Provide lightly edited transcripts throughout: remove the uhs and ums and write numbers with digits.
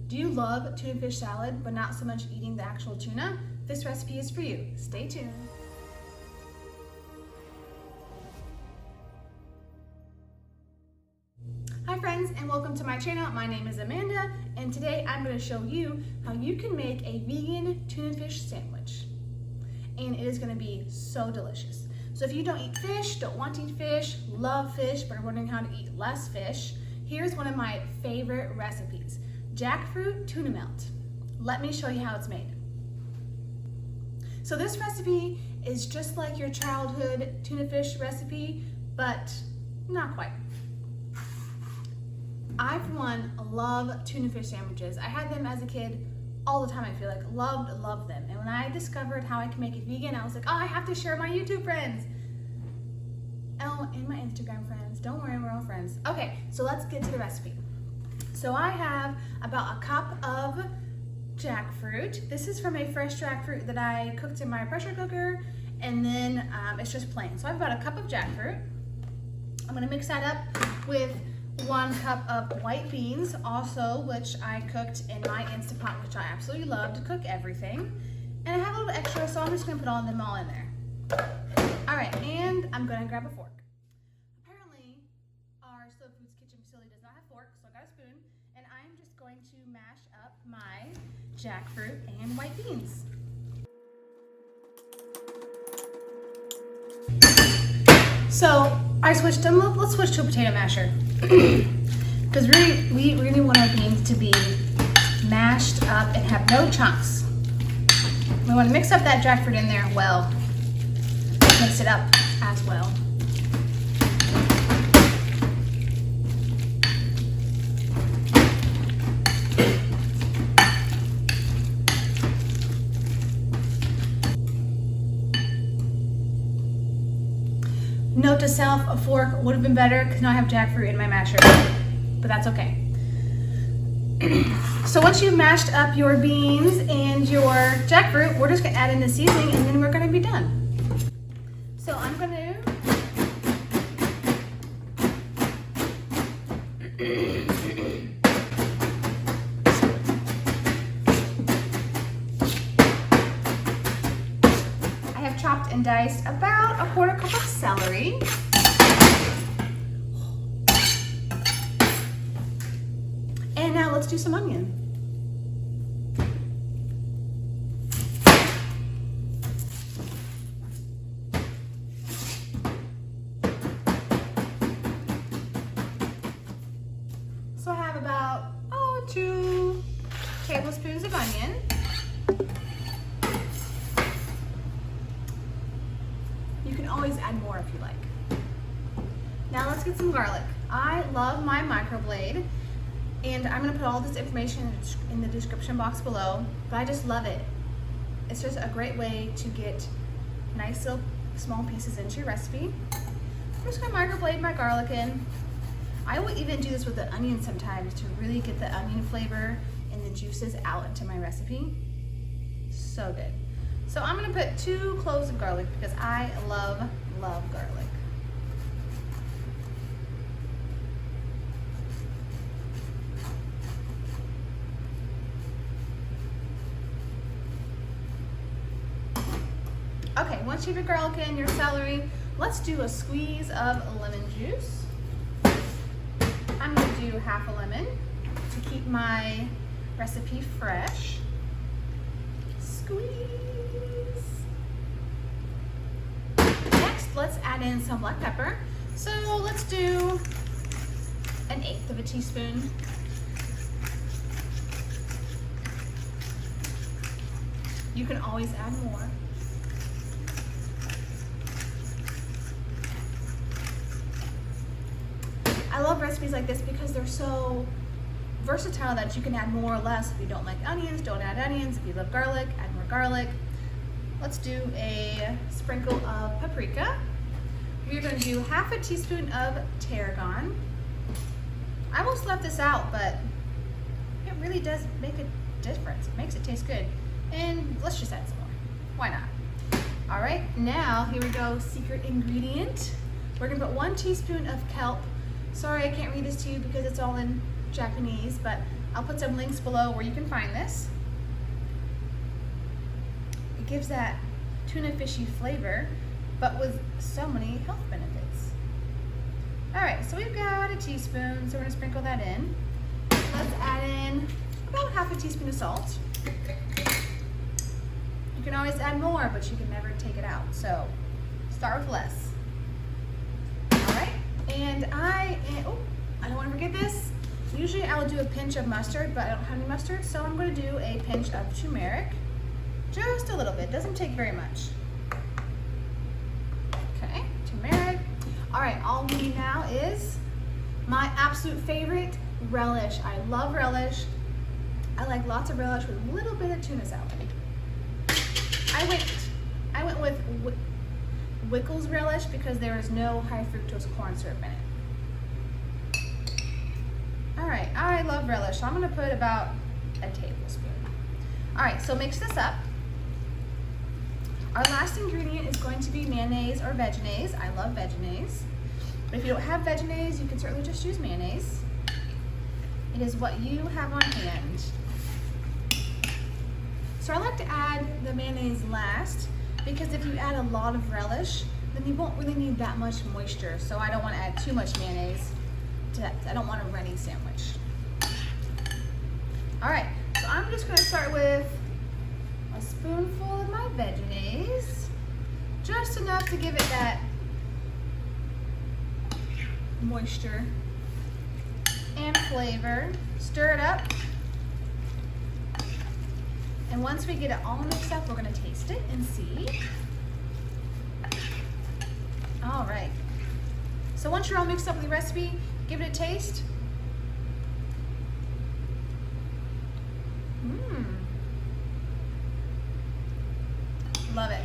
Do you love tuna fish salad, but not so much eating the actual tuna? This recipe is for you. Stay tuned. Hi friends, and welcome to my channel. My name is Amanda, and today I'm going to show you how you can make a vegan tuna fish sandwich. And it is going to be so delicious. So if you don't eat fish, don't want to eat fish, love fish, but are wondering how to eat less fish, here's one of my favorite recipes. Jackfruit tuna melt. Let me show you how it's made. So this recipe is just like your childhood tuna fish recipe, but not quite. I, for one, love tuna fish sandwiches. I had them as a kid all the time, I feel like. Loved them. And when I discovered how I can make it vegan, I was like, oh, I have to share my YouTube friends. Oh, and my Instagram friends. Don't worry, we're all friends. Okay, so let's get to the recipe. So I have about a cup of jackfruit. This is from a fresh jackfruit that I cooked in my pressure cooker, and then it's just plain. So I have about a cup of jackfruit. I'm gonna mix that up with 1 cup of white beans, also, which I cooked in my Instant Pot, which I absolutely love to cook everything. And I have a little extra, so I'm just gonna put them all in there. All right, and I'm gonna grab a fork. Apparently, our Slow Foods kitchen facility does not have forks, so I got a spoon, and I'm just going to mash up my jackfruit and white beans. So I switched them. Let's switch to a potato masher because we really want our beans to be mashed up and have no chunks. We want to mix up that jackfruit in there well. Mix it up as well. Note to self, a fork would have been better because now I have jackfruit in my masher, but that's okay. So once you've mashed up your beans and your jackfruit, we're just gonna add in the seasoning and then we're gonna be done. So I'm gonna I have chopped and diced about a 1/4 cup of celery. And now let's do some onion. So I have about 2 tablespoons of onion. You can always add more if you like. Now let's get some garlic. I love my microblade, and I'm gonna put all this information in the description box below, but I just love it. It's just a great way to get nice little small pieces into your recipe. I'm just gonna microblade my garlic in. I will even do this with the onion sometimes to really get the onion flavor and the juices out into my recipe. So good. So I'm gonna put 2 cloves of garlic because I love garlic. Okay, once you have your garlic in, your celery, let's do a squeeze of lemon juice. I'm gonna do half a lemon to keep my recipe fresh. Squeeze. Next, let's add in some black pepper. So let's do 1/8 of a teaspoon. You can always add more. I love recipes like this because they're so versatile that you can add more or less. If you don't like onions, don't add onions. If you love garlic, add more garlic. Let's do a sprinkle of paprika. We're going to do half a teaspoon of tarragon. I almost left this out, but it really does make a difference. It makes it taste good. And let's just add some more. Why not? All right, now here we go, secret ingredient. We're gonna put 1 teaspoon of kelp. Sorry, I can't read this to you because it's all in Japanese, but I'll put some links below where you can find this. It gives that tuna fishy flavor, but with so many health benefits. All right, so we've got a teaspoon, so we're gonna sprinkle that in. Let's add in about half a teaspoon of salt. You can always add more, but you can never take it out. So start with less. All right, and I don't want to forget this. Usually I will do a pinch of mustard, but I don't have any mustard, so I'm going to do a pinch of turmeric. Just a little bit, doesn't take very much. Okay, turmeric. All right, all we need now is my absolute favorite, relish. I love relish. I like lots of relish with a little bit of tuna salad. I went with Wickles relish because there is no high fructose corn syrup in it. All right, I love relish, so I'm gonna put about a tablespoon. All right, so mix this up. Our last ingredient is going to be mayonnaise or veganaise. I love veganaise. But if you don't have veganaise, you can certainly just use mayonnaise. It is what you have on hand. So I like to add the mayonnaise last because if you add a lot of relish, then you won't really need that much moisture. So I don't want to add too much mayonnaise. I don't want a runny sandwich. All right, so I'm just going to start with a spoonful of my veganaise, just enough to give it that moisture and flavor. Stir it up. And once we get it all mixed up, we're gonna taste it and see. All right. So once you're all mixed up with the recipe, give it a taste. Love it.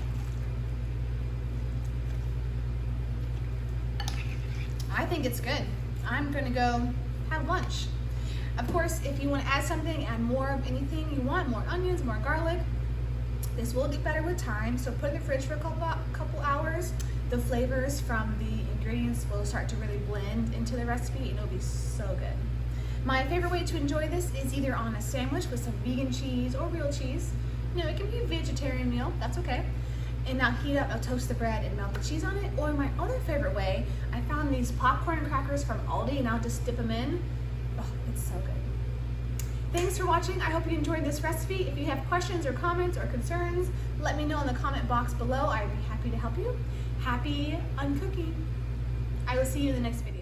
I think it's good. I'm gonna go have lunch. Of course, if you want to add something, add more of anything you want, more onions, more garlic. This will get better with time, so put it in the fridge for a couple hours. The flavors from the ingredients will start to really blend into the recipe and it'll be so good. My favorite way to enjoy this is either on a sandwich with some vegan cheese or real cheese. You know, it can be a vegetarian meal, that's okay. And now I'll toast the bread and melt the cheese on it. Or my other favorite way, I found these popcorn crackers from Aldi and I'll just dip them in. Oh, it's so good. Thanks for watching. I hope you enjoyed this recipe. If you have questions or comments or concerns, let me know in the comment box below. I'd be happy to help you. Happy uncooking. I will see you in the next video.